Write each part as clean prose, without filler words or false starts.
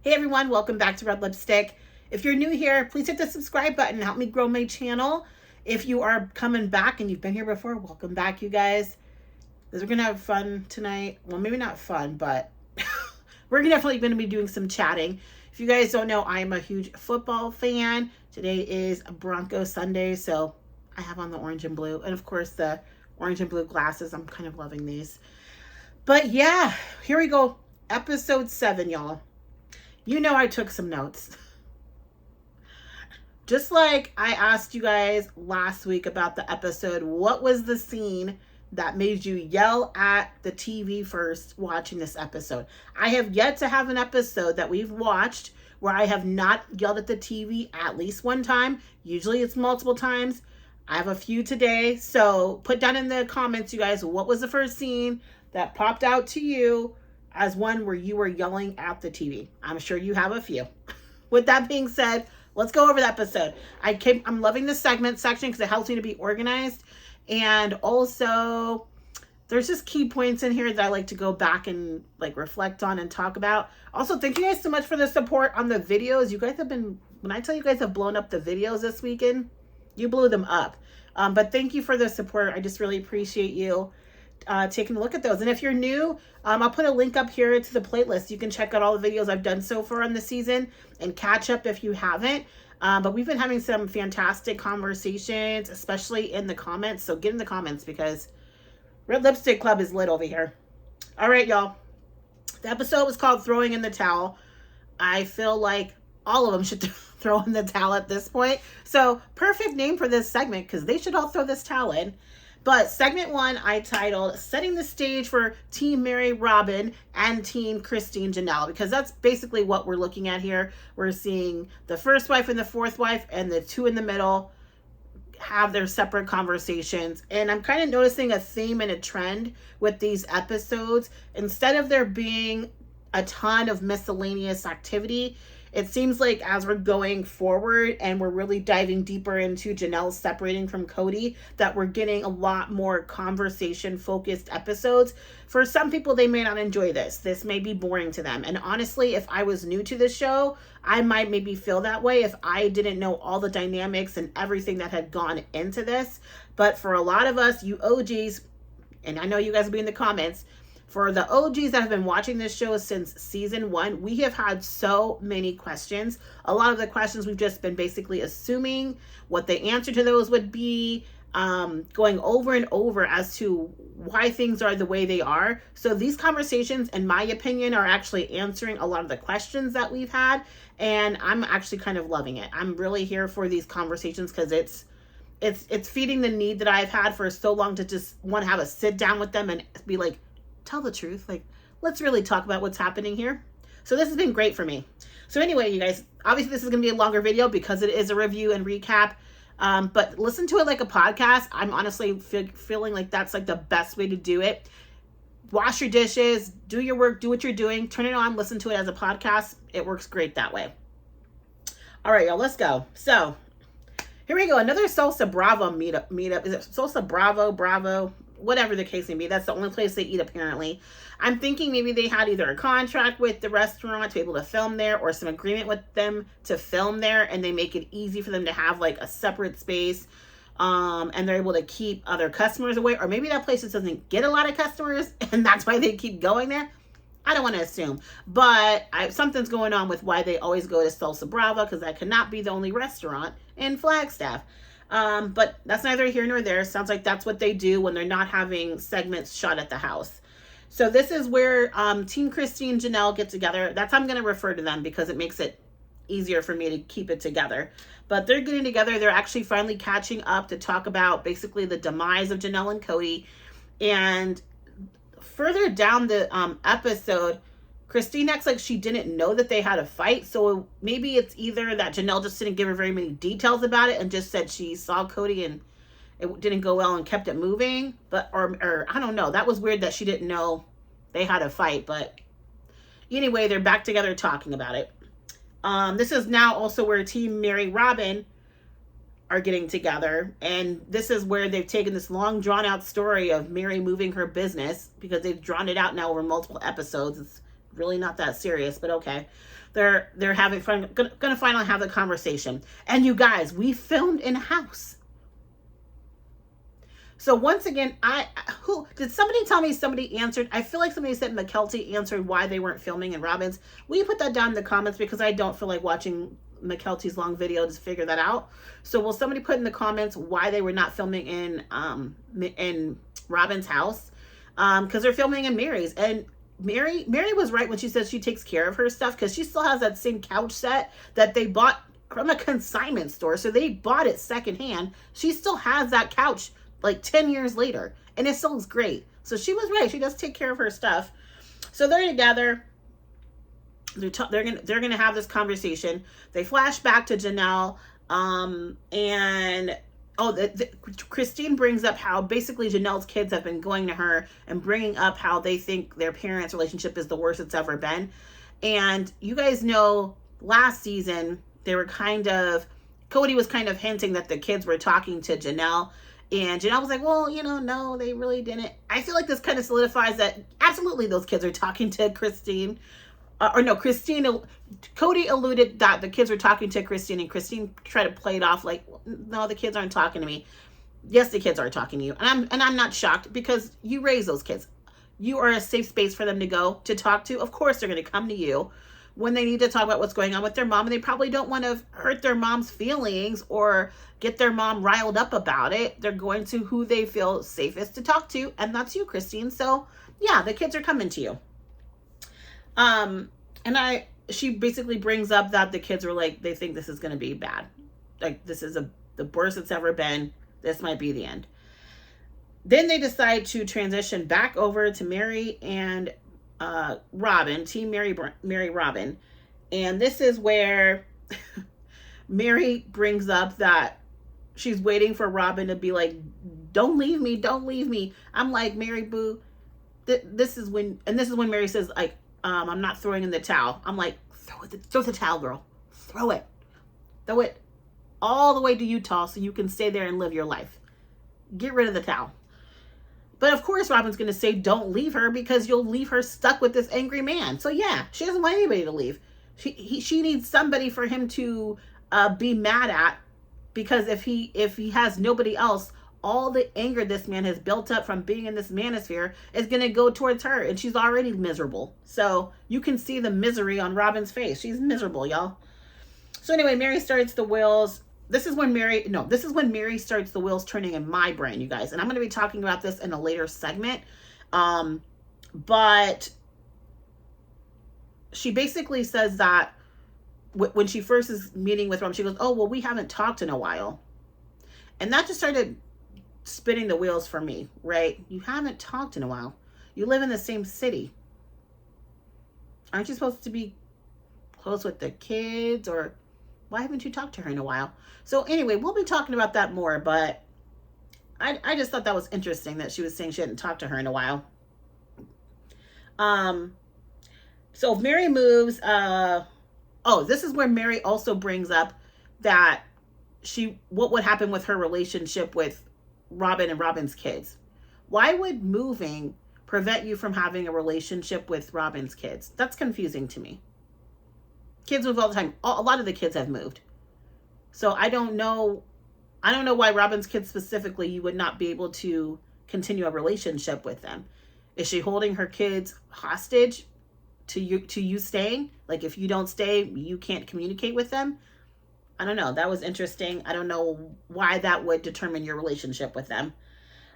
Hey everyone, welcome back to Red Lipstick. If you're new here, please hit the subscribe button. Help me grow my channel. If you are coming back and you've been here before, welcome back, you guys. We're going to have fun tonight. Well, maybe not fun, but we're definitely going to be doing some chatting. If you guys don't know, I'm a huge football fan. Today is Bronco Sunday, so I have on the orange and blue. And of course, the orange and blue glasses. I'm kind of loving these. But yeah, here we go. Episode 7, y'all. You know I took some notes. Just like I asked you guys last week about the episode, what was the scene that made you yell at the TV first watching this episode? I have yet to have an episode that we've watched where I have not yelled at the TV at least one time. Usually it's multiple times. I have a few today. So put down in the comments, you guys, what was the first scene that popped out to you as one where you were yelling at the TV? I'm sure you have a few. With that being said, let's go over the episode. I'm loving the segment section because it helps me to be organized. And also, there's just key points in here that I like to go back and like reflect on and talk about. Also, thank you guys so much for the support on the videos. You guys have been, when I tell you guys have blown up the videos this weekend, you blew them up. But thank you for the support. I just really appreciate you taking a look at those. And if you're new, I'll put a link up here to the playlist. You can check out all the videos I've done so far on the season and catch up if you haven't. But we've been having some fantastic conversations, especially in the comments. So get in the comments because Red Lipstick Club is lit over here. All right, y'all. The episode was called Throwing in the Towel. I feel like all of them should throw in the towel at this point. So perfect name for this segment because they should all throw this towel in. But segment 1, I titled Setting the Stage for Team Meri, Robyn, and Team Christine, Janelle, because that's basically what we're looking at here. We're seeing the first wife and the fourth wife and the two in the middle have their separate conversations. And I'm kind of noticing a theme and a trend with these episodes. Instead of there being a ton of miscellaneous activity, it seems like as we're going forward and we're really diving deeper into Janelle separating from Cody, that we're getting a lot more conversation-focused episodes. For some people, they may not enjoy this. This may be boring to them. And honestly, if I was new to the show, I might maybe feel that way if I didn't know all the dynamics and everything that had gone into this. But for a lot of us, you OGs, and I know you guys will be in the comments, for the OGs that have been watching this show since season 1, we have had so many questions. A lot of the questions we've just been basically assuming what the answer to those would be, going over and over as to why things are the way they are. So these conversations, in my opinion, are actually answering a lot of the questions that we've had. And I'm actually kind of loving it. I'm really here for these conversations because it's feeding the need that I've had for so long to just want to have a sit down with them and be like, tell the truth. Like, let's really talk about what's happening here. So this has been great for me. So anyway, you guys, obviously this is going to be a longer video because it is a review and recap. But listen to it like a podcast. I'm honestly feeling like that's like the best way to do it. Wash your dishes, do your work, do what you're doing, turn it on, listen to it as a podcast. It works great that way. All right, y'all, let's go. So here we go. Another Salsa Bravo meetup. Is it Salsa Bravo? Whatever the case may be. That's the only place they eat, apparently. I'm thinking maybe they had either a contract with the restaurant to be able to film there or some agreement with them to film there, and they make it easy for them to have like a separate space, and they're able to keep other customers away. Or maybe that place just doesn't get a lot of customers and that's why they keep going there. I don't want to assume, but something's going on with why they always go to Salsa Brava, because that cannot be the only restaurant in Flagstaff. But that's neither here nor there. Sounds like that's what they do when they're not having segments shot at the house. So this is where Team Christine and Janelle get together. That's how I'm going to refer to them because it makes it easier for me to keep it together. But they're getting together. They're actually finally catching up to talk about basically the demise of Janelle and Cody. And further down the episode, Christine acts like she didn't know that they had a fight. So maybe it's either that Janelle just didn't give her very many details about it and just said she saw Cody and it didn't go well and kept it moving. But or I don't know. That was weird that she didn't know they had a fight. But anyway, they're back together talking about it. This is now also where Team Meri Robyn are getting together. And this is where they've taken this long drawn out story of Meri moving her business, because they've drawn it out now over multiple episodes. It's really not that serious, but okay. they're having fun, gonna finally have the conversation. And you guys, we filmed in a house. So once again, who did somebody tell me somebody answered? I feel like somebody said McKelty answered why they weren't filming in Robyn's. Will you put that down in the comments, because I don't feel like watching McKelty's long video to figure that out. So will somebody put in the comments why they were not filming in Robyn's house? Because they're filming in Meri's. And Meri was right when she says she takes care of her stuff, because she still has that same couch set that they bought from a consignment store. So they bought it secondhand. She still has that couch like 10 years later, and it still looks great. So she was right. She does take care of her stuff. So they're together. They're gonna have this conversation. They flash back to Janelle, and Christine brings up how basically Janelle's kids have been going to her and bringing up how they think their parents' relationship is the worst it's ever been. And you guys know last season they were Cody was kind of hinting that the kids were talking to Janelle. And Janelle was like, well, no, they really didn't. I feel like this kind of solidifies that absolutely those kids are talking to Christine. Cody alluded that the kids were talking to Christine, and Christine tried to play it off like, no, the kids aren't talking to me. Yes, the kids are talking to you. And I'm not shocked, because you raise those kids. You are a safe space for them to go to talk to. Of course, they're going to come to you when they need to talk about what's going on with their mom, and they probably don't want to hurt their mom's feelings or get their mom riled up about it. They're going to who they feel safest to talk to, and that's you, Christine. So yeah, the kids are coming to you. She basically brings up that the kids were like, they think this is going to be bad. Like, this is the worst it's ever been. This might be the end. Then they decide to transition back over to Meri and Robyn, team Meri Robyn. And this is where Meri brings up that she's waiting for Robyn to be like, don't leave me, don't leave me. I'm like, Meri boo, this is when Meri says, like, I'm not throwing in the towel. I'm like, throw the towel, girl. Throw it all the way to Utah so you can stay there and live your life. Get rid of the towel. But of course, Robyn's going to say, don't leave her, because you'll leave her stuck with this angry man. So yeah, she doesn't want anybody to leave. She needs somebody for him to be mad at, because if he has nobody else, all the anger this man has built up from being in this manosphere is going to go towards her, and she's already miserable. So you can see the misery on Robyn's face. She's miserable, y'all. So anyway, Meri starts the wheels. This is when Meri starts the wheels turning in my brain, you guys. And I'm going to be talking about this in a later segment. But she basically says that when she first is meeting with Robyn, she goes, oh, well, we haven't talked in a while. And that just started spinning the wheels for me, right? You haven't talked in a while. You live in the same city. Aren't you supposed to be close with the kids? Or why haven't you talked to her in a while? So anyway, we'll be talking about that more, but I just thought that was interesting that she was saying she hadn't talked to her in a while. So if Meri moves, this is where Meri also brings up that what would happen with her relationship with Robyn and Robyn's kids. Why would moving prevent you from having a relationship with Robyn's kids? That's confusing to me. Kids move all the time. A lot of the kids have moved. So I don't know why Robyn's kids specifically, you would not be able to continue a relationship with them. Is she holding her kids hostage to you staying? Like, if you don't stay, you can't communicate with them? I don't know. That was interesting. I don't know why that would determine your relationship with them.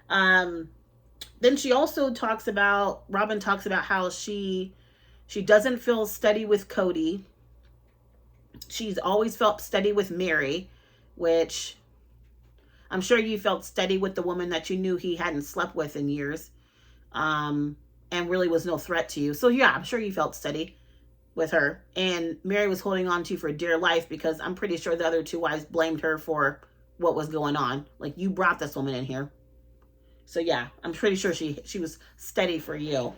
Then she also Robyn talks about how she doesn't feel steady with Cody. She's always felt steady with Meri, which I'm sure you felt steady with the woman that you knew he hadn't slept with in years, and really was no threat to you. So yeah, I'm sure you felt steady with her. And Meri was holding on to you for dear life, because I'm pretty sure the other two wives blamed her for what was going on. Like, you brought this woman in here. So yeah, I'm pretty sure she was steady for you.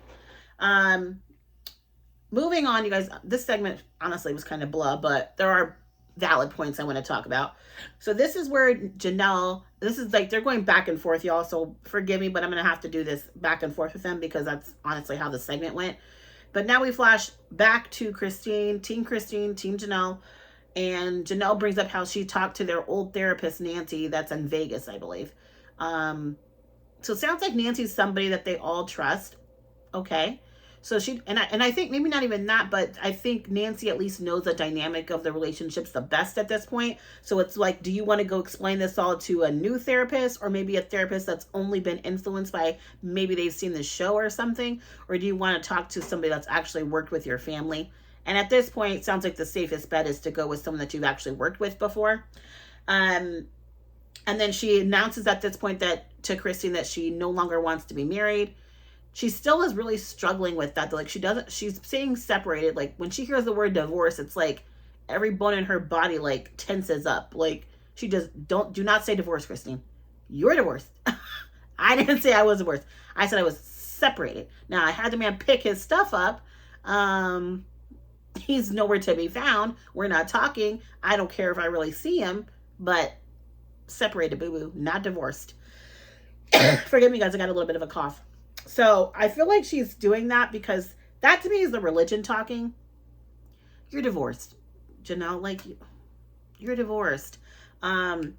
Moving on, you guys, this segment honestly was kind of blah, but there are valid points I want to talk about. So this is where Janelle, this is like, they're going back and forth, y'all, so forgive me, but I'm going to have to do this back and forth with them, because that's honestly how the segment went. But now we flash back to Christine, Team Janelle. And Janelle brings up how she talked to their old therapist, Nancy, that's in Vegas, I believe. So it sounds like Nancy's somebody that they all trust. Okay. So I think maybe not even that, but I think Nancy at least knows the dynamic of the relationships the best at this point. So it's like, do you want to go explain this all to a new therapist, or maybe a therapist that's only been influenced by, maybe they've seen the show or something? Or do you want to talk to somebody that's actually worked with your family? And at this point, it sounds like the safest bet is to go with someone that you've actually worked with before. And then she announces at this point to Christine that she no longer wants to be married. She still is really struggling with that. Like, she's saying separated. Like, when she hears the word divorce, it's like every bone in her body like tenses up. Like, she just do not say divorce, Christine. You're divorced. I didn't say I was divorced. I said I was separated. Now, I had the man pick his stuff up. He's nowhere to be found. We're not talking. I don't care if I really see him, but separated, boo-boo, not divorced. Forgive me, guys. I got a little bit of a cough. So I feel like she's doing that because that to me is the religion talking. You're divorced, Janelle. Like, you're divorced. And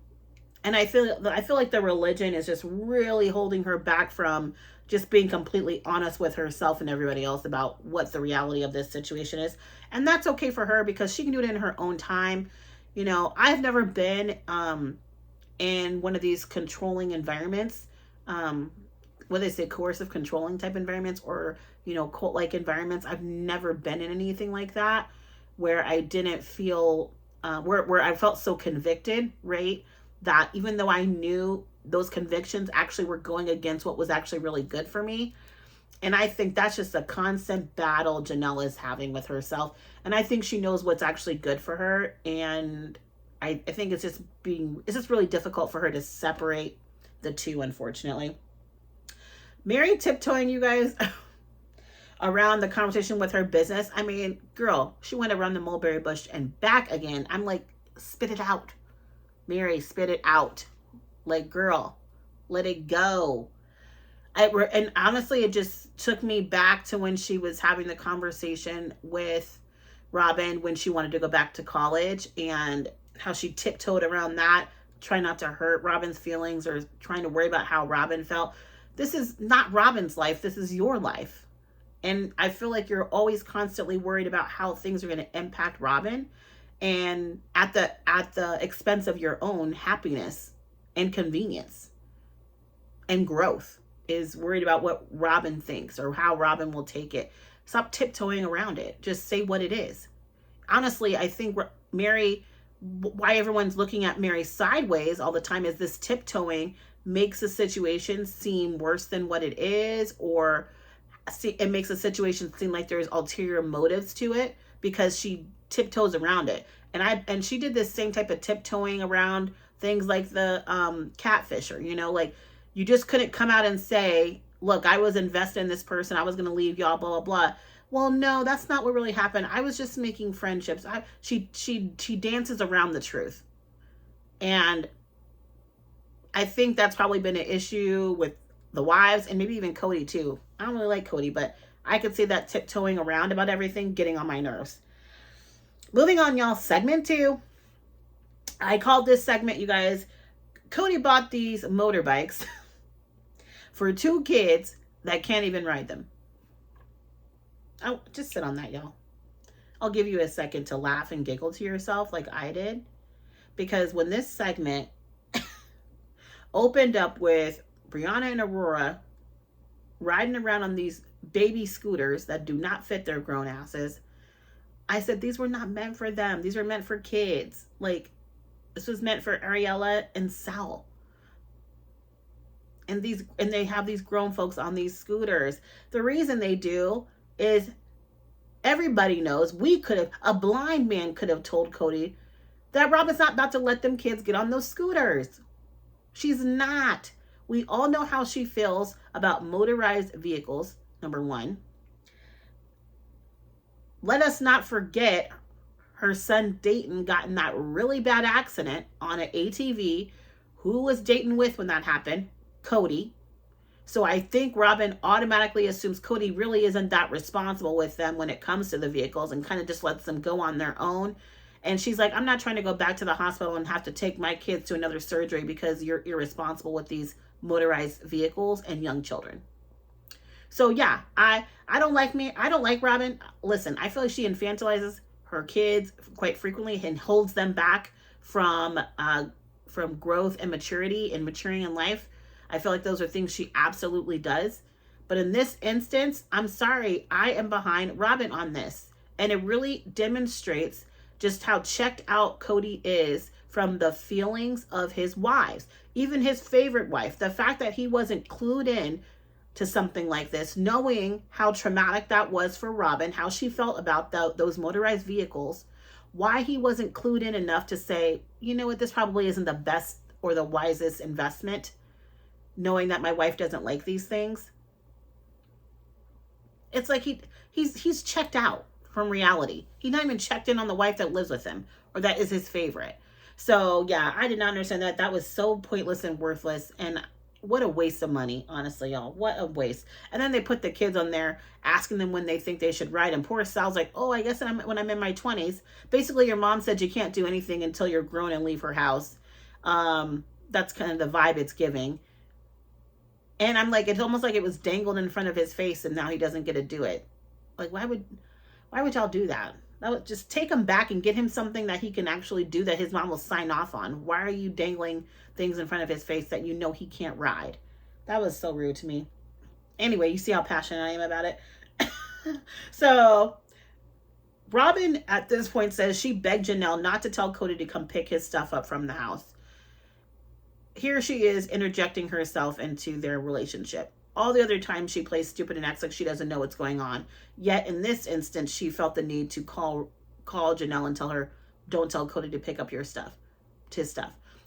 I feel like the religion is just really holding her back from just being completely honest with herself and everybody else about what the reality of this situation is. And that's okay for her because she can do it in her own time. You know, I've never been in one of these controlling environments, what they say, coercive controlling type environments, or, you know, cult-like environments. I've never been in anything like that where I didn't feel, where I felt so convicted, right? That even though I knew those convictions actually were going against what was actually really good for me. And I think that's just a constant battle Janelle is having with herself. And I think she knows what's actually good for her. And I think it's just really difficult for her to separate the two, unfortunately. Meri tiptoeing, you guys, around the conversation with her business. I mean, girl, she went around the mulberry bush and back again. I'm like, spit it out. Meri, spit it out. Like, girl, let it go. And honestly, it just took me back to when she was having the conversation with Robyn when she wanted to go back to college, and how she tiptoed around that, trying not to hurt Robyn's feelings or trying to worry about how Robyn felt. This is not Robyn's life. This is your life. And I feel like you're always constantly worried about how things are going to impact Robyn, and at the expense of your own happiness and convenience and growth, is worried about what Robyn thinks or how Robyn will take it. Stop tiptoeing around it. Just say what it is. Honestly, I think Meri, why everyone's looking at Meri sideways all the time, is this tiptoeing makes the situation seem worse than what it is, or it makes the situation seem like there's ulterior motives to it because she tiptoes around it. And she did this same type of tiptoeing around things like the catfisher, you know, like, you just couldn't come out and say, look, I was invested in this person, I was going to leave y'all, blah, blah, blah. Well, no, that's not what really happened. I was just making friendships. She dances around the truth. And I think that's probably been an issue with the wives, and maybe even Cody too. I don't really like Cody, but I could see that tiptoeing around about everything getting on my nerves. Moving on, y'all, segment 2. I called this segment, you guys, Cody bought these motorbikes for 2 kids that can't even ride them. Oh, just sit on that, y'all. I'll give you a second to laugh and giggle to yourself like I did. Because when this segment opened up with Brianna and Aurora riding around on these baby scooters that do not fit their grown asses, I said, these were not meant for them. These were meant for kids. Like, this was meant for Ariella and Sal. And they have these grown folks on these scooters. The reason they do is everybody knows, a blind man could have told Cody that Robyn's not about to let them kids get on those scooters. She's not. We all know how she feels about motorized vehicles, number 1. Let us not forget her son Dayton got in that really bad accident on an ATV. Who was Dayton with when that happened? Cody. So I think Robyn automatically assumes Kody really isn't that responsible with them when it comes to the vehicles and kind of just lets them go on their own. And she's like, I'm not trying to go back to the hospital and have to take my kids to another surgery because you're irresponsible with these motorized vehicles and young children. So yeah, I don't like me. I don't like Robyn. Listen, I feel like she infantilizes her kids quite frequently and holds them back from growth and maturity and maturing in life. I feel like those are things she absolutely does. But in this instance, I'm sorry, I am behind Robyn on this. And it really demonstrates just how checked out Kody is from the feelings of his wives, even his favorite wife. The fact that he wasn't clued in to something like this, knowing how traumatic that was for Robyn, how she felt about those motorized vehicles, why he wasn't clued in enough to say, you know what, this probably isn't the best or the wisest investment, knowing that my wife doesn't like these things. It's like he's checked out from reality. He's not even checked in on the wife that lives with him or that is his favorite. So yeah, I did not understand that. That was so pointless and worthless, and what a waste of money, honestly, y'all. What a waste. And then they put the kids on there asking them when they think they should ride. And poor Sal's like, oh, I guess when I'm in my 20s. Basically, your mom said you can't do anything until you're grown and leave her house. That's kind of the vibe it's giving. And I'm like, it's almost like it was dangled in front of his face and now he doesn't get to do it. Like, why would y'all do that? That would just take him back and get him something that he can actually do that his mom will sign off on. Why are you dangling things in front of his face that you know he can't ride? That was so rude to me. Anyway, you see how passionate I am about it. So Robyn at this point says she begged Janelle not to tell Kody to come pick his stuff up from the house. Here she is interjecting herself into their relationship. All the other times she plays stupid and acts like she doesn't know what's going on. Yet in this instance, she felt the need to call Janelle and tell her, don't tell Kody to pick up his stuff.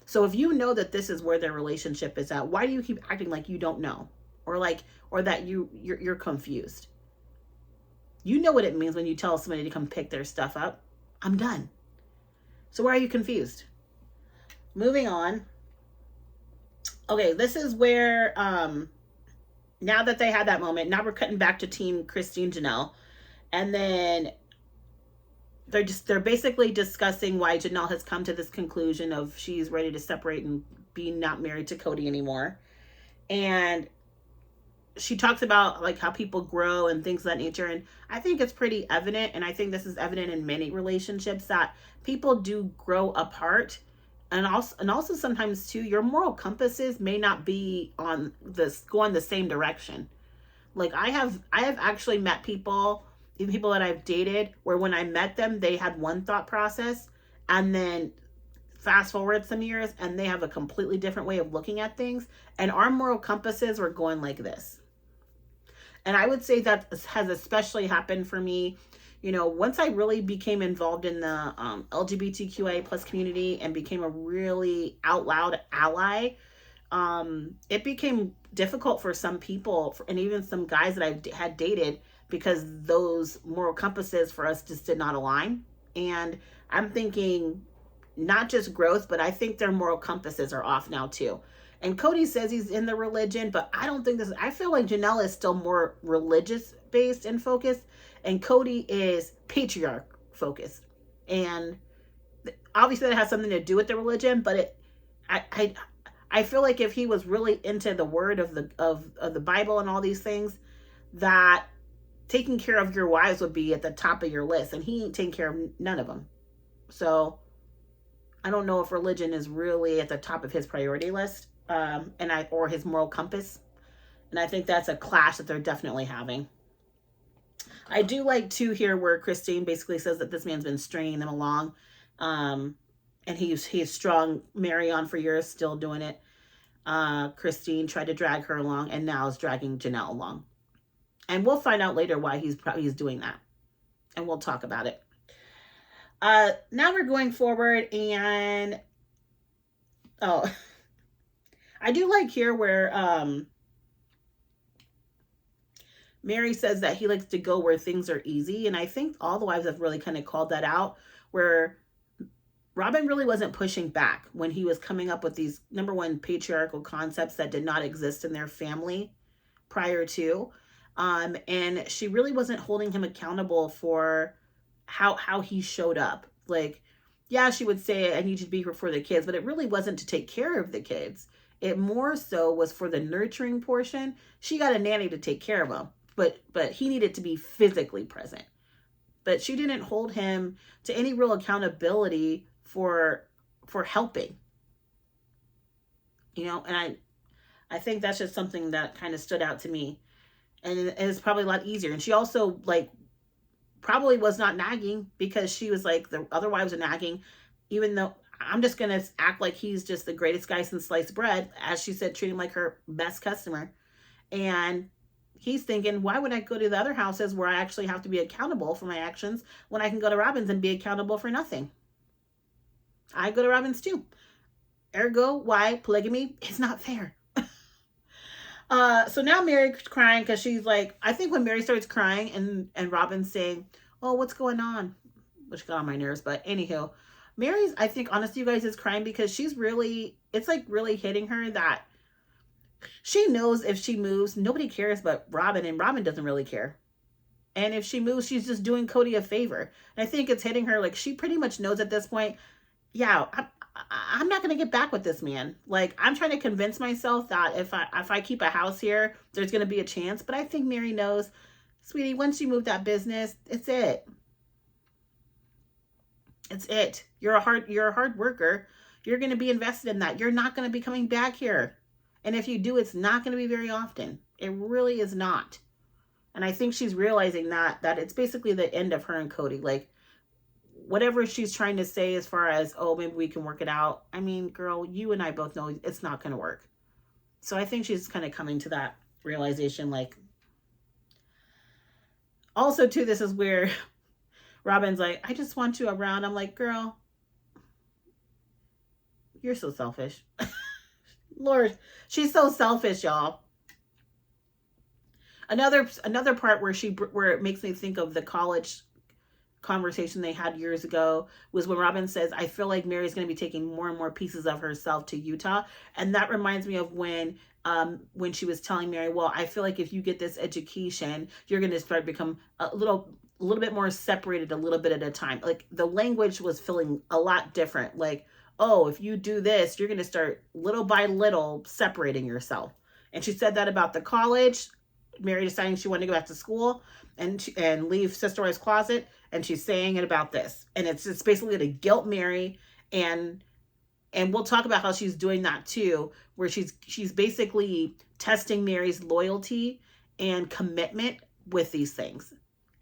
So if you know that this is where their relationship is at, why do you keep acting like you don't know? Or that you're confused? You know what it means when you tell somebody to come pick their stuff up. I'm done. So why are you confused? Moving on. Okay, this is where now that they had that moment, now we're cutting back to Team Christine Janelle. And then they're basically discussing why Janelle has come to this conclusion of she's ready to separate and be not married to Kody anymore. And she talks about like how people grow and things of that nature. And I think it's pretty evident, and I think this is evident in many relationships, that people do grow apart. And also sometimes too, your moral compasses may not be going the same direction. Like I have actually met people, even people that I've dated, where when I met them, they had one thought process, and then fast forward some years and they have a completely different way of looking at things. And our moral compasses were going like this. And I would say that has especially happened for me, you know, once I really became involved in the LGBTQIA plus community and became a really out loud ally, it became difficult for some people and even some guys that I had dated, because those moral compasses for us just did not align. And I'm thinking not just growth, but I think their moral compasses are off now too. And Kody says he's in the religion, but I don't think I feel like Janelle is still more religious based and focused, and Kody is patriarch focused. And obviously that has something to do with the religion, but I feel like if he was really into the word of the Bible and all these things, that taking care of your wives would be at the top of your list, and he ain't taking care of none of them. So I don't know if religion is really at the top of his priority list, or his moral compass. And I think that's a clash that they're definitely having. I do like to hear where Christine basically says that this man's been stringing them along. And he's strung Meri on for years, still doing it. Christine tried to drag her along and now is dragging Janelle along. And we'll find out later why he's doing that. And we'll talk about it. Now we're going forward, and I do like here where Meri says that he likes to go where things are easy. And I think all the wives have really kind of called that out, where Robyn really wasn't pushing back when he was coming up with these, number one, patriarchal concepts that did not exist in their family. prior to. And she really wasn't holding him accountable for how he showed up. Like, yeah, she would say, I need you to be here for the kids, but it really wasn't to take care of the kids. It more so was for the nurturing portion. She got a nanny to take care of him, but he needed to be physically present. But she didn't hold him to any real accountability for helping. And I think that's just something that kind of stood out to me. And it's probably a lot easier. And she also, like, probably was not nagging, because she was like, the other wives are nagging, even though I'm just going to act like he's just the greatest guy since sliced bread, as she said, treating him like her best customer. And he's thinking, why would I go to the other houses where I actually have to be accountable for my actions when I can go to Robyn's and be accountable for nothing? I go to Robyn's too. Ergo, why polygamy is not fair. So now Meri's crying because she's like, I think when Meri starts crying and Robyn's saying, oh, what's going on? Which got on my nerves, but anywho, Meri's, I think, honestly, you guys, is crying because she's really, it's like really hitting her that she knows if she moves, nobody cares but Robyn, and Robyn doesn't really care. And if she moves, she's just doing Kody a favor. And I think it's hitting her, like, she pretty much knows at this point, yeah, I'm not going to get back with this man. Like, I'm trying to convince myself that if I keep a house here, there's going to be a chance. But I think Meri knows, sweetie, once you move that business, it's it. It's it. You're a hard worker. You're going to be invested in that. You're not going to be coming back here. And if you do, it's not going to be very often. It really is not. And I think she's realizing that it's basically the end of her and Kody. Like, whatever she's trying to say as far as, oh, maybe we can work it out. I mean, girl, you and I both know it's not going to work. So I think she's kind of coming to that realization. Like, also, too, this is where Robyn's like, I just want you around. I'm like, girl, you're so selfish. Lord, she's so selfish, y'all. Another part where it makes me think of the college conversation they had years ago was when Robyn says, I feel like Meri's going to be taking more and more pieces of herself to Utah. And that reminds me of when she was telling Meri, well, I feel like if you get this education, you're going to start become a little bit more separated a little bit at a time. Like, the language was feeling a lot different. Like, oh, if you do this, you're going to start little by little separating yourself. And she said that about the college, Meri deciding she wanted to go back to school and leave Sister Wives Closet. And she's saying it about this. And it's basically to guilt Meri. And we'll talk about how she's doing that too, where she's basically testing Meri's loyalty and commitment with these things.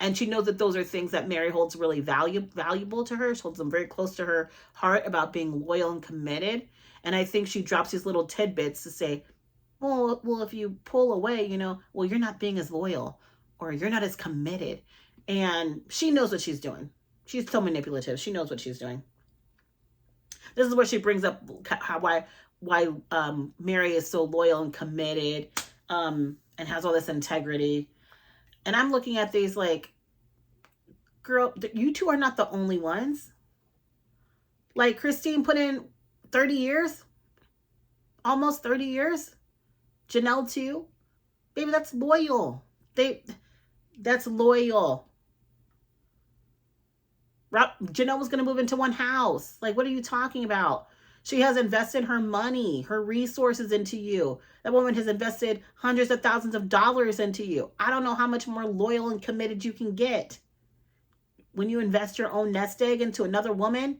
And she knows that those are things that Meri holds really valuable to her. She holds them very close to her heart about being loyal and committed. And I think she drops these little tidbits to say, well, if you pull away, well, you're not being as loyal, or you're not as committed. And she knows what she's doing. She's so manipulative. She knows what she's doing. This is where she brings up why Meri is so loyal and committed, and has all this integrity. And I'm looking at these like, girl, you two are not the only ones. Like, Christine put in 30 years, almost 30 years. Janelle too. Baby, that's loyal. That's loyal. Janelle was going to move into one house. Like, what are you talking about? She has invested her money, her resources into you. That woman has invested hundreds of thousands of dollars into you. I don't know how much more loyal and committed you can get when you invest your own nest egg into another woman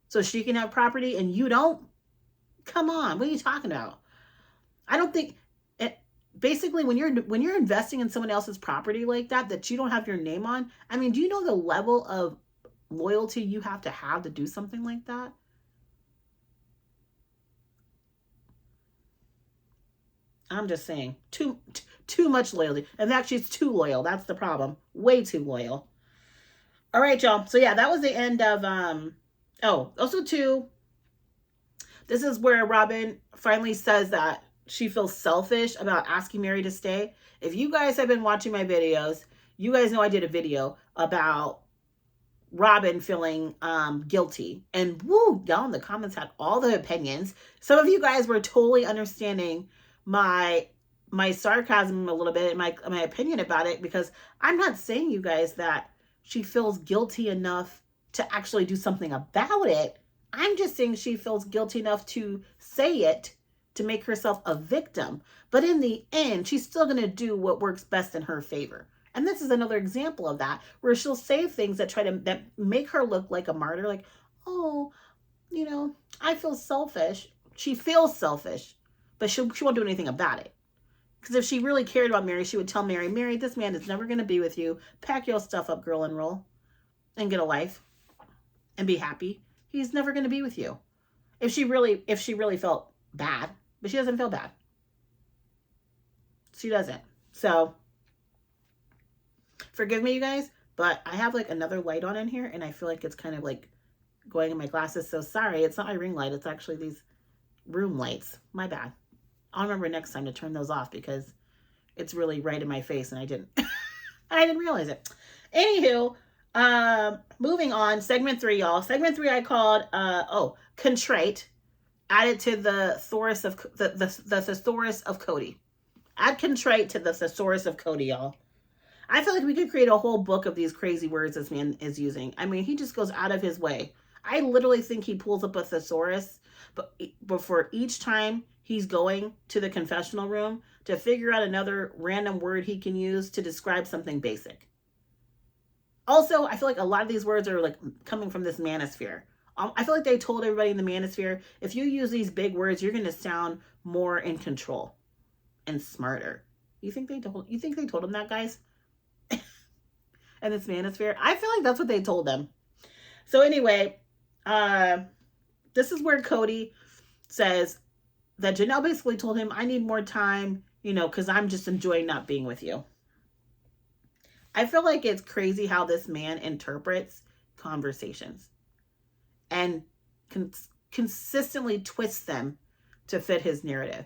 so she can have property and you don't. Come on, what are you talking about? I don't think basically when you're investing in someone else's property like that you don't have your name on. I mean, do you know the level of loyalty you have to do something like that? I'm just saying, too much loyalty. In fact, she's too loyal. That's the problem. Way too loyal. All right, y'all. So yeah, that was the end of also too, this is where Robyn finally says that she feels selfish about asking Meri to stay. If you guys have been watching my videos, you guys know I did a video about Robyn feeling guilty. And woo, y'all in the comments had all the opinions. Some of you guys were totally understanding my my sarcasm a little bit, my opinion about it, because I'm not saying, you guys, that she feels guilty enough to actually do something about it. I'm just saying she feels guilty enough to say it, to make herself a victim. But in the end, she's still going to do what works best in her favor. And this is another example of that, where she'll say things that make her look like a martyr, like, oh, I feel selfish. She feels selfish, but she won't do anything about it. Because if she really cared about Meri, she would tell Meri, Meri, this man is never going to be with you. Pack your stuff up, girl, and roll. And get a life. And be happy. He's never going to be with you. If she really felt bad. But she doesn't feel bad. She doesn't. So, forgive me, you guys. But I have like another light on in here. And I feel like it's kind of like going in my glasses. So sorry. It's not my ring light. It's actually these room lights. My bad. I'll remember next time to turn those off, because it's really right in my face and I didn't realize it. Anywho, moving on, segment 3, y'all. Segment 3 I called contrite. Added to the thesaurus of the thesaurus of Cody. Add contrite to the thesaurus of Cody, y'all. I feel like we could create a whole book of these crazy words this man is using. I mean, he just goes out of his way. I literally think he pulls up a thesaurus, but for each time he's going to the confessional room to figure out another random word he can use to describe something basic. Also, I feel like a lot of these words are like coming from this manosphere. I feel like they told everybody in the manosphere, if you use these big words, you're going to sound more in control and smarter. You think they told him that, guys? And this manosphere? I feel like that's what they told them. So anyway, this is where Cody says that Janelle basically told him, I need more time, because I'm just enjoying not being with you. I feel like it's crazy how this man interprets conversations and consistently twists them to fit his narrative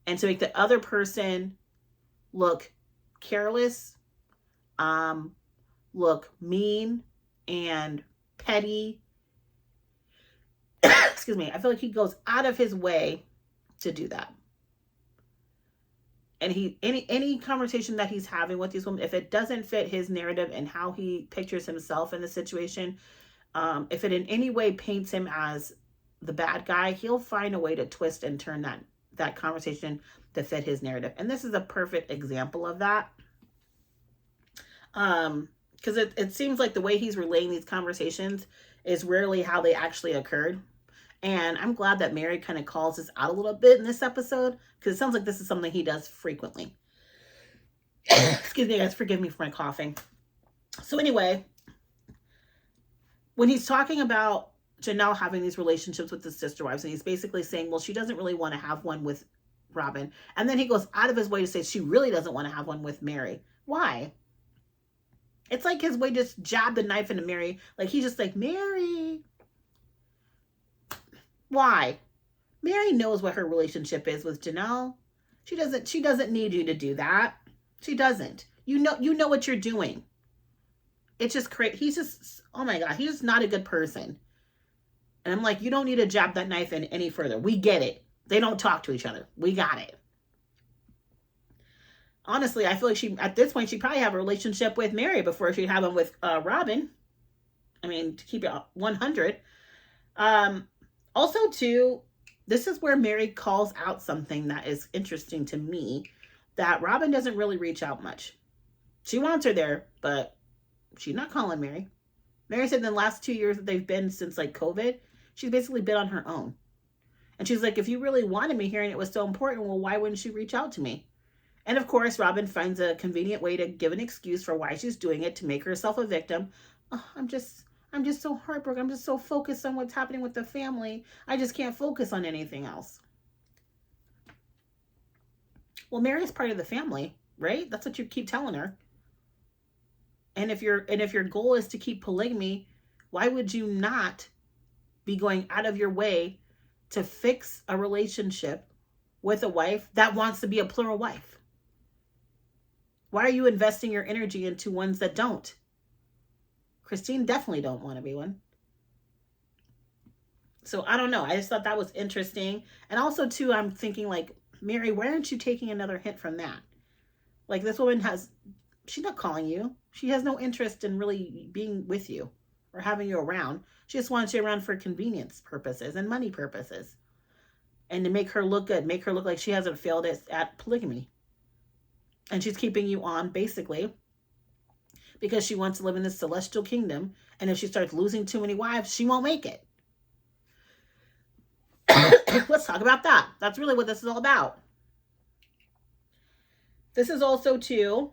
and to make the other person look careless, look mean and petty. Excuse me. I feel like he goes out of his way to do that. And any conversation that he's having with these women, if it doesn't fit his narrative and how he pictures himself in the situation, if it in any way paints him as the bad guy, he'll find a way to twist and turn that conversation to fit his narrative. And this is a perfect example of that. Because it seems like the way he's relaying these conversations is rarely how they actually occurred. And I'm glad that Meri kind of calls this out a little bit in this episode, because it sounds like this is something he does frequently. Excuse me, guys. Forgive me for my coughing. So anyway, when he's talking about Janelle having these relationships with his sister wives, and he's basically saying, well, she doesn't really want to have one with Robyn. And then he goes out of his way to say she really doesn't want to have one with Meri. Why? It's like his way just jabbed the knife into Meri. Like, he's just like, Meri. Why? Meri knows what her relationship is with Janelle. She doesn't need you to do that. She doesn't. You know what you're doing. It's just crazy. He's just, oh my God, he's just not a good person. And I'm like, you don't need to jab that knife in any further. We get it. They don't talk to each other. We got it. Honestly, I feel like at this point, she'd probably have a relationship with Meri before she'd have one with Robyn. I mean, to keep it 100. Also, too, this is where Meri calls out something that is interesting to me, that Robyn doesn't really reach out much. She wants her there, but she's not calling Meri. Meri said in the last 2 years that they've been since like COVID, she's basically been on her own. And she's like, if you really wanted me here and it was so important, well, why wouldn't she reach out to me? And of course, Robyn finds a convenient way to give an excuse for why she's doing it, to make herself a victim. Oh, I'm just so heartbroken. I'm just so focused on what's happening with the family. I just can't focus on anything else. Well, Meri's part of the family, right? That's what you keep telling her. And if your goal is to keep polygamy, why would you not be going out of your way to fix a relationship with a wife that wants to be a plural wife? Why are you investing your energy into ones that don't? Christine definitely don't want to be one. So I don't know. I just thought that was interesting. And also too, I'm thinking like, Meri, why aren't you taking another hint from that? Like, this woman she's not calling you. She has no interest in really being with you or having you around. She just wants you around for convenience purposes and money purposes. And to make her look good, make her look like she hasn't failed at polygamy. And she's keeping you on, basically, because she wants to live in this celestial kingdom. And if she starts losing too many wives, she won't make it. Let's talk about that. That's really what this is all about. This is also, too,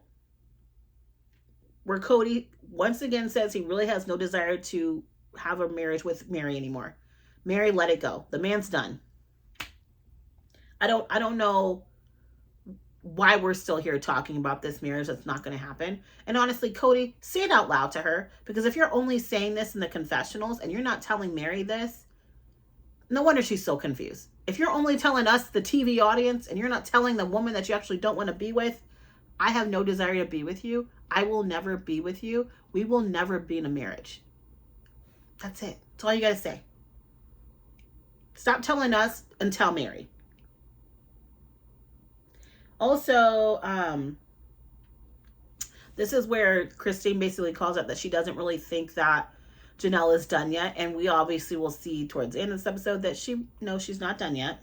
where Kody once again says he really has no desire to have a marriage with Meri anymore. Meri, let it go. The man's done. I don't know why we're still here talking about this marriage that's not going to happen. And honestly, Kody, say it out loud to her, because if you're only saying this in the confessionals and you're not telling Meri this, no wonder she's so confused. If you're only telling us, the TV audience, and you're not telling the woman that you actually don't want to be with, I have no desire to be with you. I will never be with you. We will never be in a marriage. That's it. That's all you got to say. Stop telling us and tell Meri. Also, this is where Christine basically calls out that she doesn't really think that Janelle is done yet. And we obviously will see towards the end of this episode that she's not done yet.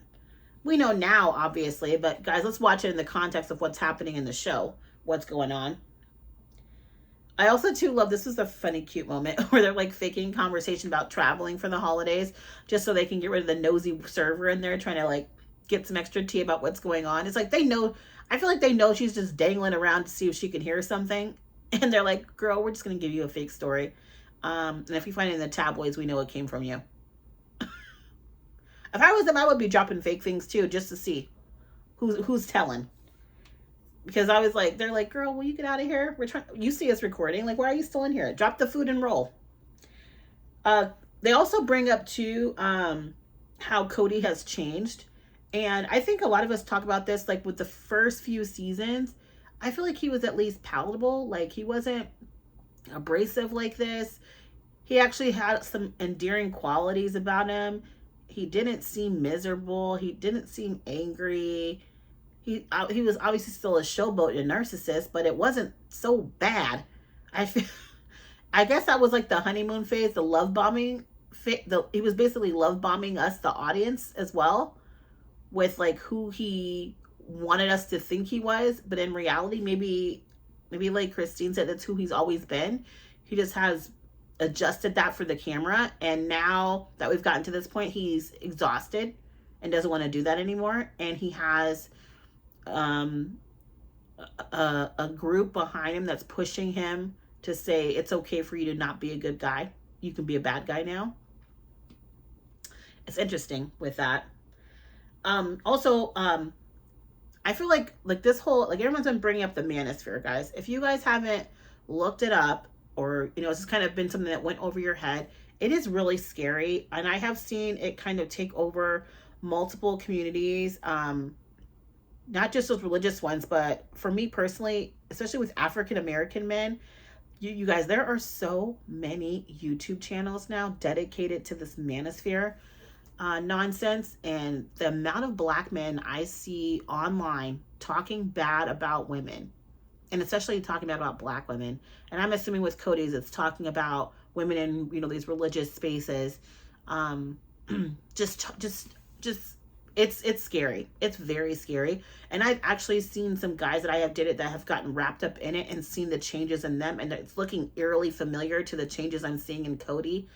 We know now, obviously, but guys, let's watch it in the context of what's happening in the show, what's going on. I also, too, love, this is a funny, cute moment where they're like faking conversation about traveling for the holidays just so they can get rid of the nosy server in there trying to like get some extra tea about what's going on. It's like they know, I feel like they know she's just dangling around to see if she can hear something. And they're like, girl, we're just going to give you a fake story. And if you find it in the tabloids, we know it came from you. If I was them, I would be dropping fake things too, just to see who's telling. Because I was like, they're like, girl, will you get out of here? You see us recording. Like, why are you still in here? Drop the food and roll. They also bring up too, how Kody has changed. And I think a lot of us talk about this, like with the first few seasons, I feel like he was at least palatable. Like, he wasn't abrasive like this. He actually had some endearing qualities about him. He didn't seem miserable. He didn't seem angry. He was obviously still a showboat and a narcissist, but it wasn't so bad. I guess that was like the honeymoon phase, the love bombing. He was basically love bombing us, the audience, as well, with like who he wanted us to think he was. But in reality, maybe like Christine said, that's who he's always been. He just has adjusted that for the camera, and now that we've gotten to this point, he's exhausted and doesn't want to do that anymore. And he has a group behind him that's pushing him to say it's okay for you to not be a good guy. You can be a bad guy now. It's interesting with that. Also, I feel like this whole, like, everyone's been bringing up the manosphere, guys. If you guys haven't looked it up, or, it's just kind of been something that went over your head, it is really scary. And I have seen it kind of take over multiple communities, not just those religious ones, but for me personally, especially with African American men, you guys, there are so many YouTube channels now dedicated to this manosphere nonsense. And the amount of Black men I see online talking bad about women, and especially talking bad about Black women, and I'm assuming with Kody's, it's talking about women in, these religious spaces. It's scary. It's very scary. And I've actually seen some guys that I have dated that have gotten wrapped up in it and seen the changes in them. And it's looking eerily familiar to the changes I'm seeing in Kody.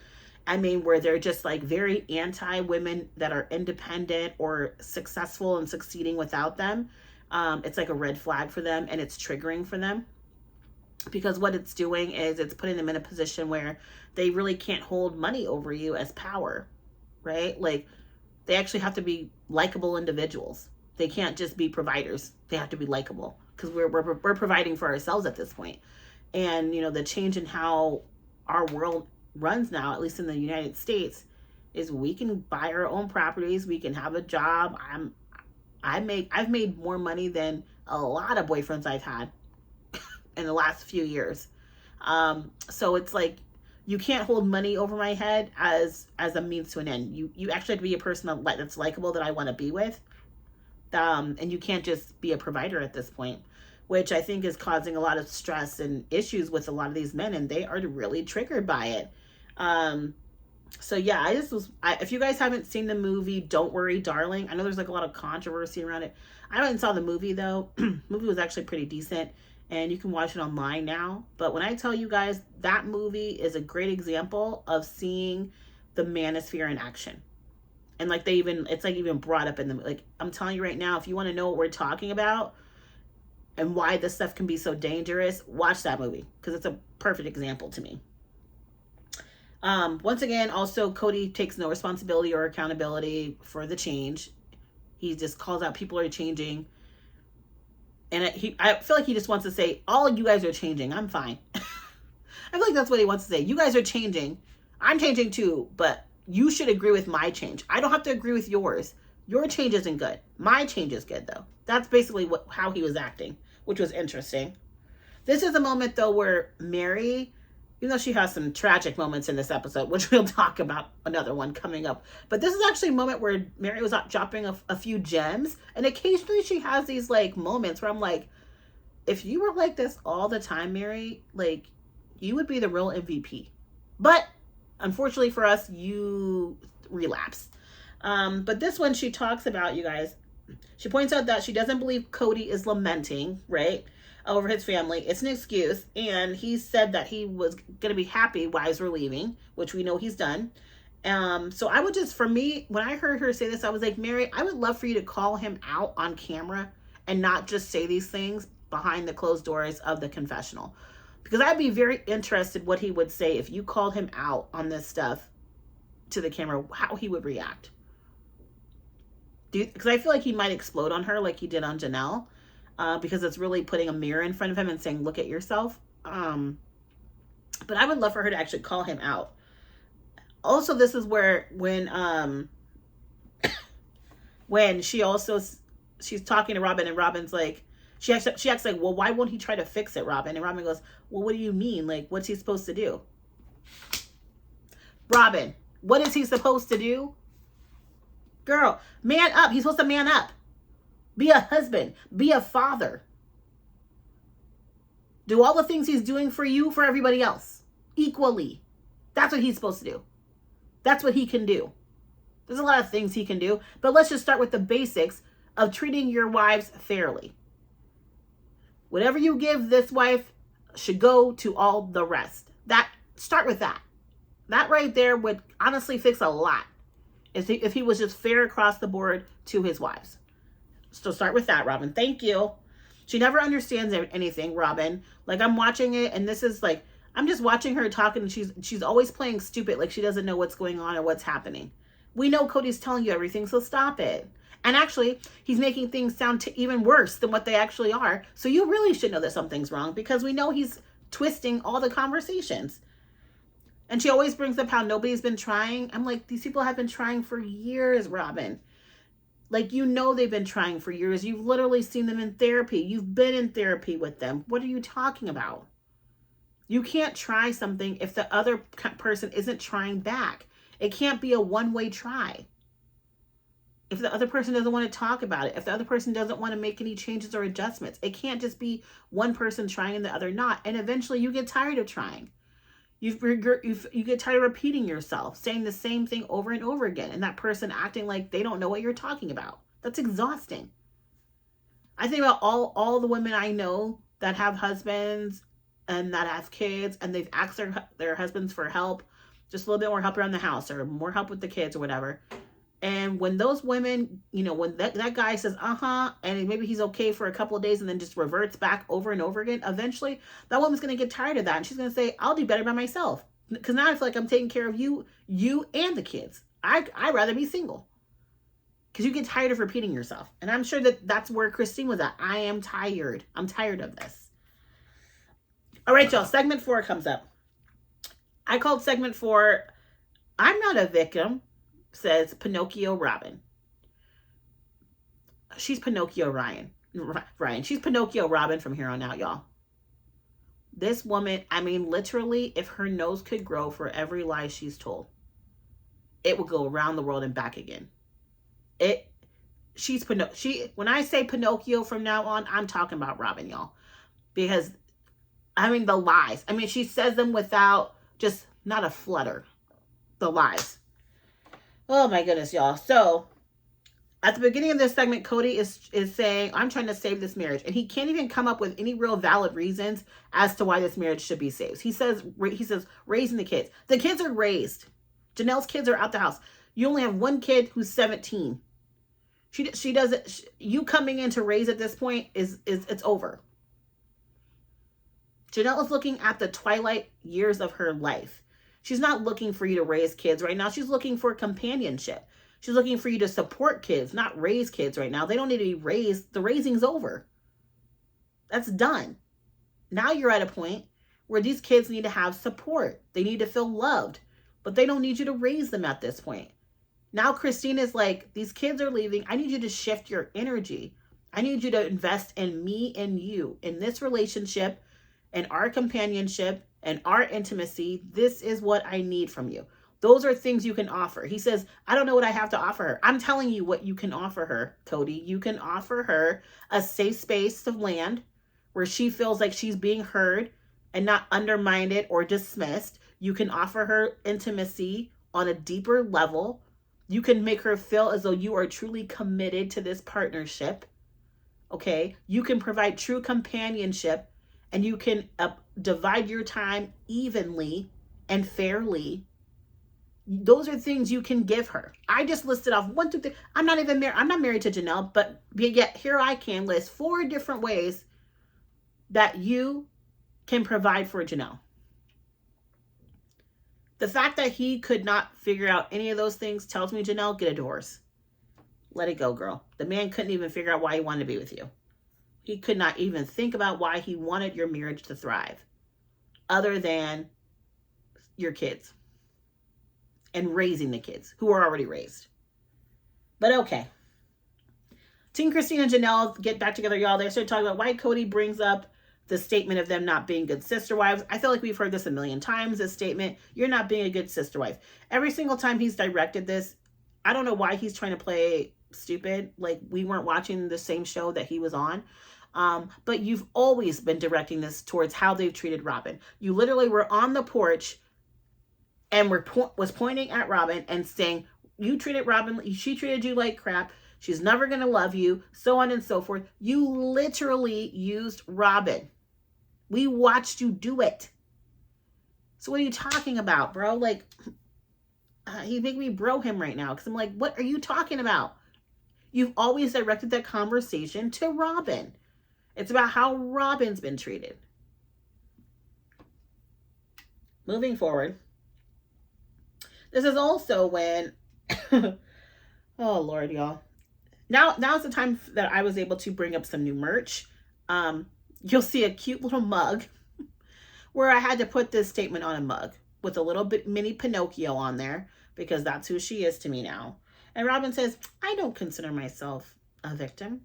I mean, where they're just like very anti-women that are independent or successful and succeeding without them. It's like a red flag for them, and it's triggering for them. Because what it's doing is it's putting them in a position where they really can't hold money over you as power, right? Like, they actually have to be likable individuals. They can't just be providers. They have to be likable, because we're providing for ourselves at this point. And, the change in how our world runs now, at least in the United States, is we can buy our own properties. We can have a job. I've made more money than a lot of boyfriends I've had in the last few years. So it's like, you can't hold money over my head as a means to an end. You actually have to be a person that's likable, that I want to be with. And you can't just be a provider at this point, which I think is causing a lot of stress and issues with a lot of these men, and they are really triggered by it. So yeah, if you guys haven't seen the movie Don't Worry Darling, I know there's like a lot of controversy around it. I went and saw the movie though. Movie was actually pretty decent, and you can watch it online now. But when I tell you guys, that movie is a great example of seeing the manosphere in action. And like it's like even brought up in the, like, I'm telling you right now, if you want to know what we're talking about and why this stuff can be so dangerous, watch that movie, because it's a perfect example to me. Once again, also Cody takes no responsibility or accountability for the change. He just calls out people are changing. And I feel like he just wants to say, all you guys are changing. I'm fine. I feel like that's what he wants to say. You guys are changing. I'm changing too, but you should agree with my change. I don't have to agree with yours. Your change isn't good. My change is good, though. That's basically how he was acting, which was interesting. This is a moment, though, where Meri, even though she has some tragic moments in this episode, which we'll talk about another one coming up, but this is actually a moment where Meri was dropping a few gems, and occasionally she has these, like, moments where I'm like, if you were like this all the time, Meri, like, you would be the real MVP. But unfortunately for us, you relapse. But this one, she talks about, you guys, she points out that she doesn't believe Cody is lamenting, right, over his family. It's an excuse. And he said that he was going to be happy wives were leaving, which we know he's done. So I would just, for me, when I heard her say this, I was like, Meri, I would love for you to call him out on camera and not just say these things behind the closed doors of the confessional. Because I'd be very interested what he would say if you called him out on this stuff to the camera, how he would react. Because I feel like he might explode on her like he did on Janelle, because it's really putting a mirror in front of him and saying, look at yourself. But I would love for her to actually call him out. Also, this is where when she's talking to Robyn, and Robyn's like, she acts like, well, why won't he try to fix it, Robyn? And Robyn goes, well, what do you mean? Like, what's he supposed to do? Robyn, what is he supposed to do? Girl, man up. He's supposed to man up. Be a husband. Be a father. Do all the things he's doing for you, for everybody else. Equally. That's what he's supposed to do. That's what he can do. There's a lot of things he can do. But let's just start with the basics of treating your wives fairly. Whatever you give this wife should go to all the rest. Start with that. That right there would honestly fix a lot if he was just fair across the board to his wives. So start with that, Robyn. Thank you. She never understands anything, Robyn. Like, I'm watching it, and this is like, I'm just watching her talking, and she's always playing stupid, like she doesn't know what's going on or what's happening. We know Cody's telling you everything, so stop it. And actually, he's making things sound even worse than what they actually are. So you really should know that something's wrong, because we know he's twisting all the conversations. And she always brings up how nobody's been trying. I'm like, these people have been trying for years, Robyn. Like, you know they've been trying for years. You've literally seen them in therapy. You've been in therapy with them. What are you talking about? You can't try something if the other person isn't trying back. It can't be a one-way try. If the other person doesn't want to talk about it, if the other person doesn't want to make any changes or adjustments, it can't just be one person trying and the other not. And eventually you get tired of trying. You get tired of repeating yourself, saying the same thing over and over again, and that person acting like they don't know what you're talking about. That's exhausting. I think about all the women I know that have husbands and that have kids, and they've asked their husbands for help, just a little bit more help around the house or more help with the kids or whatever. And when those women, when that guy says, and maybe he's okay for a couple of days and then just reverts back over and over again, eventually that woman's going to get tired of that. And she's going to say, I'll do better by myself. Because now I feel like I'm taking care of you and the kids. I'd rather be single. Because you get tired of repeating yourself. And I'm sure that's where Christine was at. I am tired. I'm tired of this. All right, y'all. Segment 4 comes up. I called segment 4, I'm not a victim, says Pinocchio Robyn. She's Pinocchio Ryan. She's Pinocchio Robyn from here on out, y'all. This woman, I mean, literally, if her nose could grow for every lie she's told, it would go around the world and back again. when I say Pinocchio from now on, I'm talking about Robyn, y'all. Because, I mean, the lies. I mean, she says them without just, not a flutter. The lies. Oh my goodness, y'all. So, at the beginning of this segment, Cody is saying, I'm trying to save this marriage. And he can't even come up with any real valid reasons as to why this marriage should be saved. He says raising the kids. The kids are raised. Janelle's kids are out the house. You only have one kid who's 17. She doesn't, you coming in to raise at this point it's over. Janelle is looking at the twilight years of her life. She's not looking for you to raise kids right now. She's looking for companionship. She's looking for you to support kids, not raise kids right now. They don't need to be raised. The raising's over. That's done. Now you're at a point where these kids need to have support. They need to feel loved, but they don't need you to raise them at this point. Now Christina's like, these kids are leaving. I need you to shift your energy. I need you to invest in me and you, in this relationship, and our companionship, and our intimacy. This is what I need from you. Those are things you can offer. He says, I don't know what I have to offer her. I'm telling you what you can offer her, Cody. You can offer her a safe space of land where she feels like she's being heard and not undermined or dismissed. You can offer her intimacy on a deeper level. You can make her feel as though you are truly committed to this partnership. Okay? You can provide true companionship, and you can divide your time evenly and fairly. Those are things you can give her. I just listed off 1, 2, 3. I'm not even married. I'm not married to Janelle, but yet here I can list 4 different ways that you can provide for Janelle. The fact that he could not figure out any of those things tells me, Janelle, get a divorce. Let it go, girl. The man couldn't even figure out why he wanted to be with you. He could not even think about why he wanted your marriage to thrive, other than your kids and raising the kids who are already raised. But okay. Team Christina and Janelle get back together, y'all. They started talking about why Cody brings up the statement of them not being good sister wives. I feel like we've heard this a million times, this statement. You're not being a good sister wife. Every single time he's directed this, I don't know why he's trying to play stupid. Like we weren't watching the same show that he was on. But you've always been directing this towards how they've treated Robyn. You literally were on the porch and was pointing at Robyn and saying, you treated Robyn, she treated you like crap. She's never going to love you, so on and so forth. You literally used Robyn. We watched you do it. So what are you talking about, bro? Like, he make me bro him right now because I'm like, what are you talking about? You've always directed that conversation to Robyn. It's about how Robyn's been treated. Moving forward. This is also when, oh Lord, y'all. Now's the time that I was able to bring up some new merch. You'll see a cute little mug where I had to put this statement on a mug with a little bit mini Pinocchio on there because that's who she is to me now. And Robyn says, I don't consider myself a victim.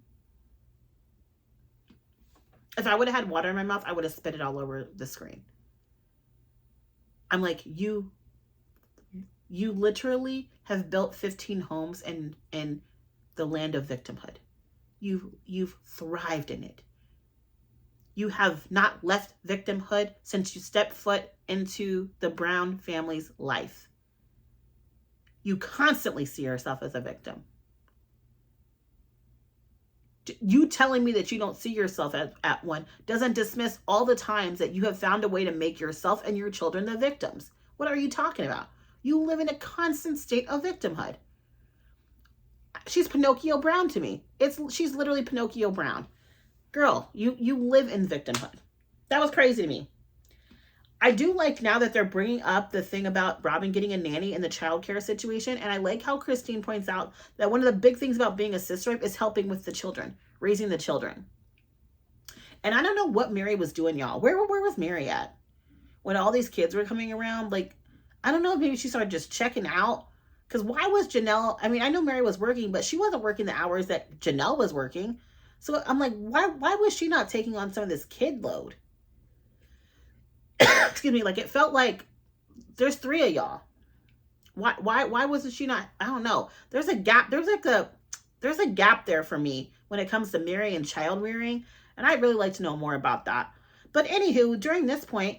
If I would have had water in my mouth, I would have spit it all over the screen. I'm like, you literally have built 15 homes in the land of victimhood. You've thrived in it. You have not left victimhood since you stepped foot into the Brown family's life. You constantly see yourself as a victim. You telling me that you don't see yourself at one doesn't dismiss all the times that you have found a way to make yourself and your children the victims. What are you talking about? You live in a constant state of victimhood. She's Pinocchio Brown to me. She's literally Pinocchio Brown. Girl, you live in victimhood. That was crazy to me. I do like now that they're bringing up the thing about Robyn getting a nanny in the childcare situation. And I like how Christine points out that one of the big things about being a sister wife is helping with the children, raising the children. And I don't know what Meri was doing, y'all. Where was Meri at? When all these kids were coming around, like, I don't know if maybe she started just checking out. Because why was Janelle, I mean, I know Meri was working, but she wasn't working the hours that Janelle was working. So I'm like, why was she not taking on some of this kid load? Excuse me, like it felt like there's 3 of y'all. Why wasn't she not? I don't know. There's a gap. There's there's a gap there for me when it comes to Meri and child rearing, and I'd really like to know more about that. But anywho, during this point,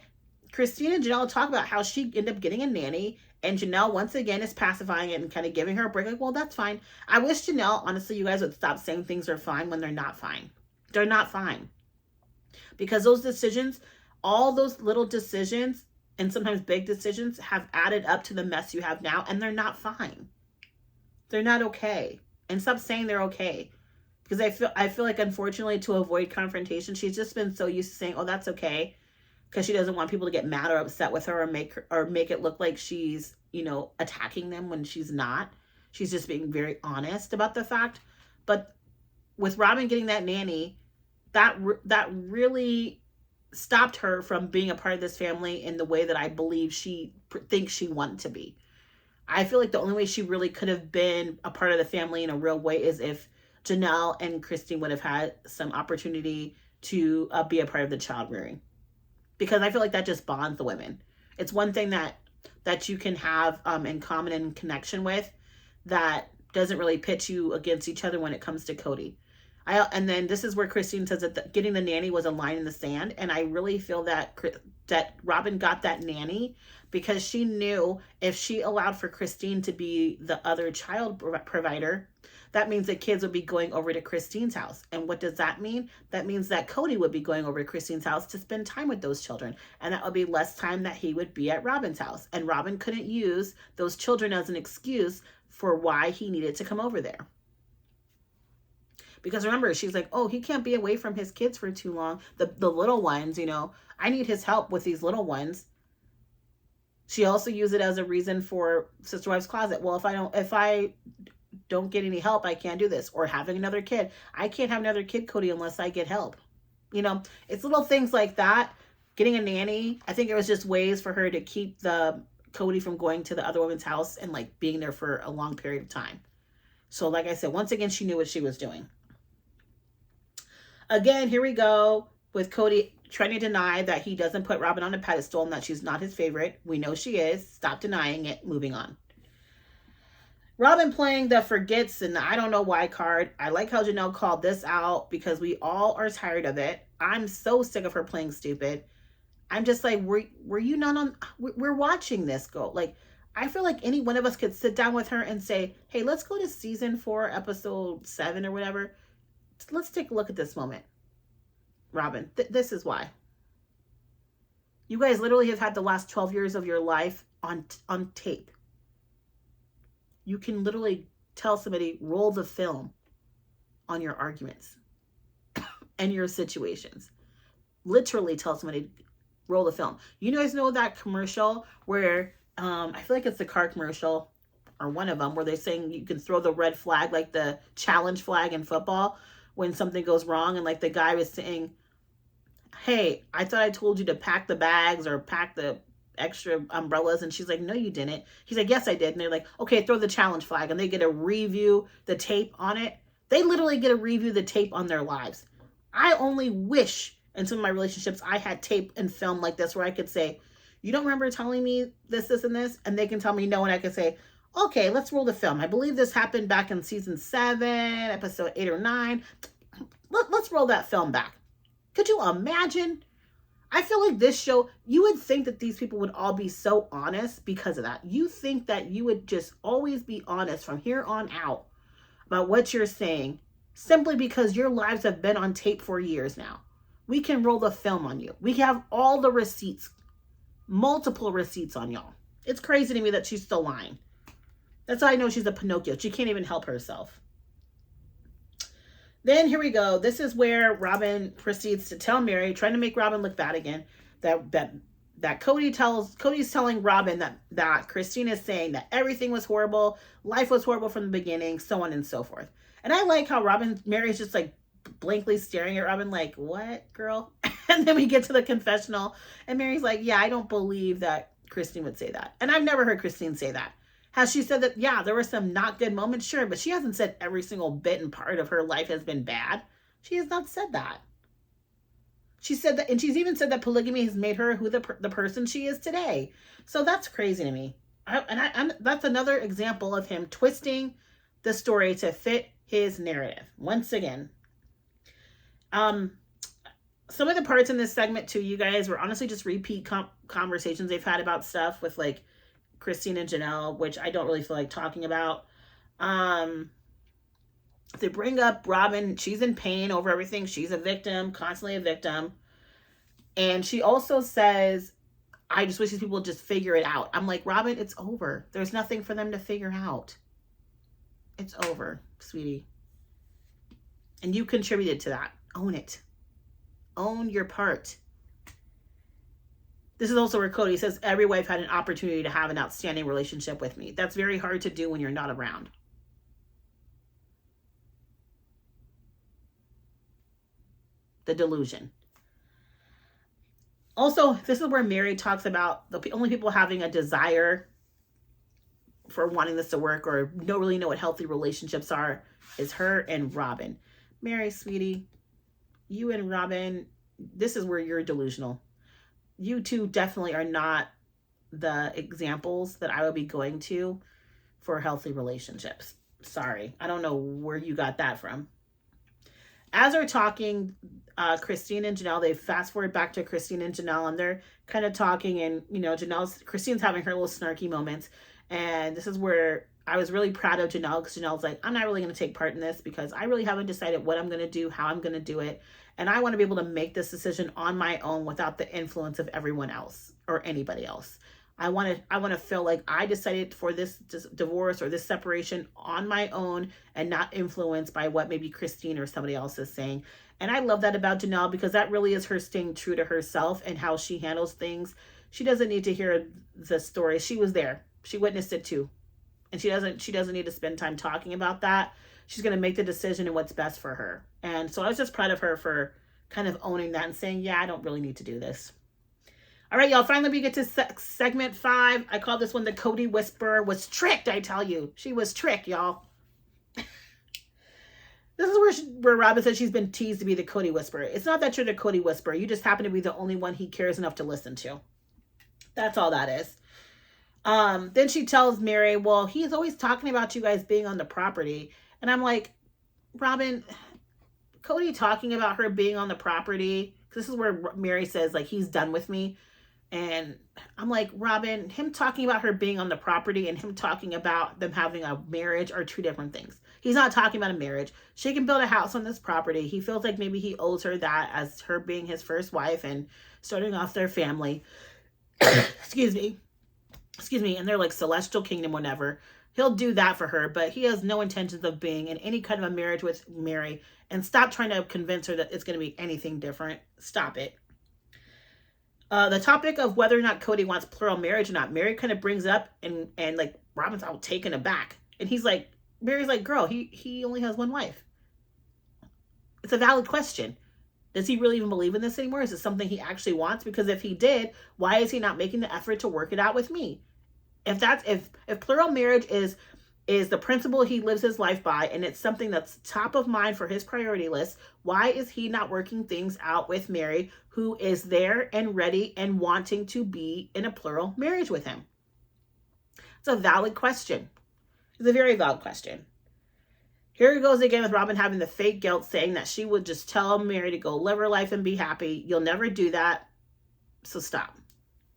Christine and Janelle talk about how she ended up getting a nanny, and Janelle once again is pacifying it and kind of giving her a break. Like, well, that's fine. I wish Janelle, honestly, you guys would stop saying things are fine when they're not fine. They're not fine. Because those decisions, all those little decisions, and sometimes big decisions, have added up to the mess you have now, and they're not fine. They're not okay. And stop saying they're okay. Because I feel like, unfortunately, to avoid confrontation, she's just been so used to saying, oh, that's okay. Because she doesn't want people to get mad or upset with her, or make it look like she's, attacking them when she's not. She's just being very honest about the fact. But with Robyn getting that nanny, that really stopped her from being a part of this family in the way that I believe she thinks she wanted to be. I feel like the only way she really could have been a part of the family in a real way is if Janelle and Christine would have had some opportunity to be a part of the child rearing. Because I feel like that just bonds the women. It's one thing that you can have in common and connection with that doesn't really pit you against each other when it comes to Kody. And then this is where Christine says that getting the nanny was a line in the sand. And I really feel that Robyn got that nanny because she knew if she allowed for Christine to be the other child provider, that means that kids would be going over to Christine's house. And what does that mean? That means that Kody would be going over to Christine's house to spend time with those children. And that would be less time that he would be at Robyn's house. And Robyn couldn't use those children as an excuse for why he needed to come over there. Because remember, she's like, oh, he can't be away from his kids for too long. The little ones, I need his help with these little ones. She also used it as a reason for Sister Wives Closet. Well, if I don't get any help, I can't do this. Or having another kid. I can't have another kid, Kody, unless I get help. It's little things like that. Getting a nanny. I think it was just ways for her to keep Kody from going to the other woman's house and being there for a long period of time. So like I said, once again, she knew what she was doing. Again, here we go with Kody trying to deny that he doesn't put Robyn on a pedestal and that she's not his favorite. We know she is. Stop denying it. Moving on. Robyn playing the forgets and I don't know why card. I like how Janelle called this out because we all are tired of it. I'm so sick of her playing stupid. I'm just like, were you not on? We're watching this go. I feel like any one of us could sit down with her and say, hey, let's go to season 4, episode 7 or whatever. Let's take a look at this moment. Robyn, this is why. You guys literally have had the last 12 years of your life on tape. You can literally tell somebody, roll the film on your arguments and your situations. Literally tell somebody, roll the film. You guys know that commercial where, I feel like it's the car commercial or one of them where they're saying you can throw the red flag, like the challenge flag in football when something goes wrong. And the guy was saying, hey, I thought I told you to pack the bags or pack the extra umbrellas. And she's like, no, you didn't. He's like, yes, I did. And they're like, okay, throw the challenge flag. And they get to review the tape on it. They literally get to review the tape on their lives. I only wish in some of my relationships I had tape and film like this where I could say, you don't remember telling me this, and this? And they can tell me no. And I can say, okay, let's roll the film. I believe this happened back in season 7, episode 8 or 9. Let's roll that film back. Could you imagine? I feel like this show, you would think that these people would all be so honest because of that. You think that you would just always be honest from here on out about what you're saying simply because your lives have been on tape for years now. We can roll the film on you. We have all the receipts, multiple receipts on y'all. It's crazy to me that she's still lying. That's how I know she's a Pinocchio. She can't even help herself. Then here we go. This is where Robyn proceeds to tell Meri, trying to make Robyn look bad again, that Cody's telling Robyn that Christine is saying that everything was horrible, life was horrible from the beginning, so on and so forth. And I like how Meri's just blankly staring at Robyn like, what, girl? And then we get to the confessional and Meri's like, yeah, I don't believe that Christine would say that. And I've never heard Christine say that. Has she said that, yeah, there were some not good moments? Sure, but she hasn't said every single bit and part of her life has been bad. She has not said that. She said that, and she's even said that polygamy has made her who the person she is today. So that's crazy to me. That's another example of him twisting the story to fit his narrative. Once again, some of the parts in this segment too, you guys, were honestly just repeat conversations they've had about stuff with like Christine and Janelle, which I don't really feel like talking about. They bring up Robyn. She's in pain over everything. She's a victim, constantly a victim. And she also says, I just wish these people would just figure it out. I'm like, Robyn, it's over. There's nothing for them to figure out. It's over, sweetie. And you contributed to that. Own it. Own your part. This is also where Cody says, every wife had an opportunity to have an outstanding relationship with me. That's very hard to do when you're not around. The delusion. Also, this is where Meri talks about the only people having a desire for wanting this to work or don't really know what healthy relationships are is her and Robyn. Meri, sweetie, you and Robyn, this is where you're delusional. You two definitely are not the examples that I would be going to for healthy relationships. Sorry. I don't know where you got that from. As they're talking, Christine and Janelle, they fast forward back to Christine and Janelle, and they're kind of talking, and, you know, Christine's having her little snarky moments. And this is where I was really proud of Janelle, because Janelle's like, I'm not really going to take part in this because I really haven't decided what I'm going to do, how I'm going to do it. And I want to be able to make this decision on my own without the influence of everyone else or anybody else. I want to feel like I decided for this divorce or this separation on my own and not influenced by what maybe Christine or somebody else is saying. And I love that about Janelle, because that really is her staying true to herself and how she handles things. She doesn't need to hear the story. She was there. She witnessed it too. And she doesn't need to spend time talking about that. She's going to make the decision and what's best for her. And so I was just proud of her for kind of owning that and saying, yeah, I don't really need to do this. All right, y'all, finally we get to segment 5. I call this one the Cody Whisperer was tricked, I tell you. She was tricked, y'all. This is where Robyn says she's been teased to be the Cody Whisperer. It's not that you're the Cody Whisperer. You just happen to be the only one he cares enough to listen to. That's all that is. Then she tells Meri, well, he's always talking about you guys being on the property. And I'm like, Robyn, Cody talking about her being on the property, because this is where Meri says, like, he's done with me. And I'm like, Robyn, him talking about her being on the property and him talking about them having a marriage are two different things. He's not talking about a marriage. She can build a house on this property. He feels like maybe he owes her that as her being his first wife and starting off their family. Excuse me. And they're like celestial kingdom, whatever. He'll do that for her, but he has no intentions of being in any kind of a marriage with Meri. And stop trying to convince her that it's going to be anything different. Stop it. The topic of whether or not Cody wants plural marriage or not, Meri kind of brings up, and like Robyn's all taken aback. And he's like, Meri's like, girl, he only has one wife. It's a valid question. Does he really even believe in this anymore? Is it something he actually wants? Because if he did, why is he not making the effort to work it out with me? If plural marriage is the principle he lives his life by, and it's something that's top of mind for his priority list, why is he not working things out with Meri, who is there and ready and wanting to be in a plural marriage with him? It's a valid question. It's a very valid question. Here it goes again with Robyn having the fake guilt, saying that she would just tell Meri to go live her life and be happy. You'll never do that, so stop.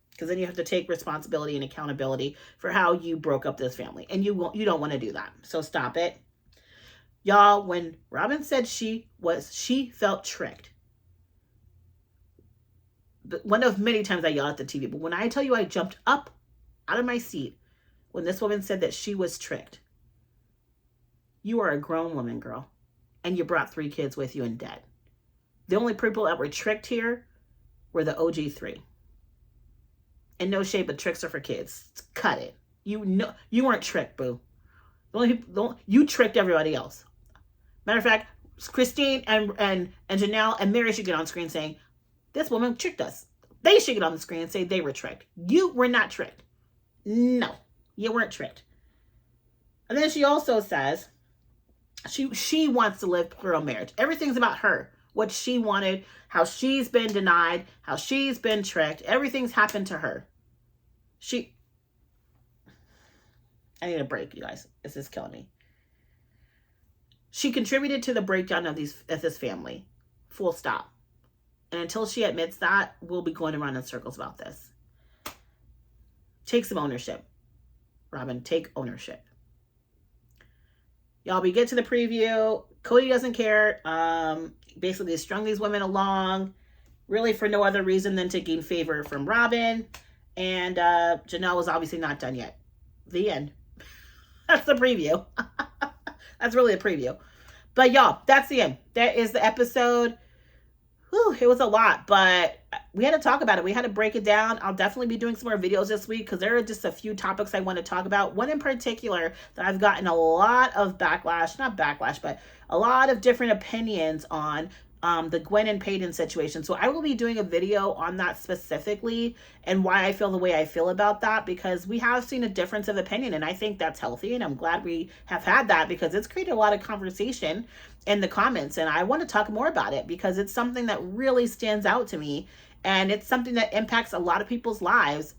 Because then you have to take responsibility and accountability for how you broke up this family. And you don't want to do that. So stop it. Y'all, when Robyn said she felt tricked. One of many times I yelled at the TV. But when I tell you I jumped up out of my seat when this woman said that she was tricked. You are a grown woman, girl. And you brought 3 kids with you and dead. The only people that were tricked here were the OG 3. And no shade, but tricks are for kids. Cut it. You weren't tricked, boo. You tricked everybody else. Matter of fact, Christine and Janelle and Meri should get on screen saying, this woman tricked us. They should get on the screen and say they were tricked. You were not tricked. No, you weren't tricked. And then she also says she wants to live plural marriage. Everything's about her. What she wanted, how she's been denied, how she's been tricked. Everything's happened to her. I need a break, you guys. This is killing me. She contributed to the breakdown of this family. Full stop. And until she admits that, we'll be going around in circles about this. Take some ownership. Robyn, take ownership. Y'all, we get to the preview. Kody doesn't care. Basically strung these women along, really for no other reason than to gain favor from Robyn. And Janelle was obviously not done yet. The end. That's the preview. That's really a preview. But y'all, that's the end. That is the episode. Whew, it was a lot, but we had to talk about it. We had to break it down. I'll definitely be doing some more videos this week because there are just a few topics I want to talk about. One in particular that I've gotten a lot of backlash, not backlash, but a lot of different opinions on, the Gwen and Peyton situation. So I will be doing a video on that specifically and why I feel the way I feel about that, because we have seen a difference of opinion and I think that's healthy. And I'm glad we have had that because it's created a lot of conversation in the comments. And I want to talk more about it because it's something that really stands out to me. And it's something that impacts a lot of people's lives,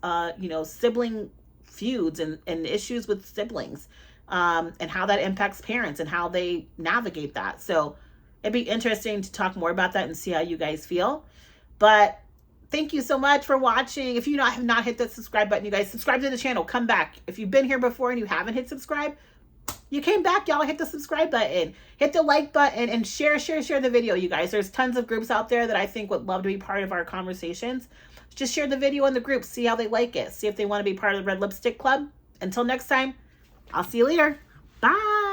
sibling feuds and issues with siblings, and how that impacts parents and how they navigate that. So it'd be interesting to talk more about that and see how you guys feel. But thank you so much for watching. If you have not hit the subscribe button, you guys subscribe to the channel. Come back. If you've been here before and you haven't hit subscribe, you came back, y'all. Hit the subscribe button. Hit the like button and share the video, you guys. There's tons of groups out there that I think would love to be part of our conversations. Just share the video in the group. See how they like it. See if they want to be part of the Red Lipstick Club. Until next time, I'll see you later. Bye.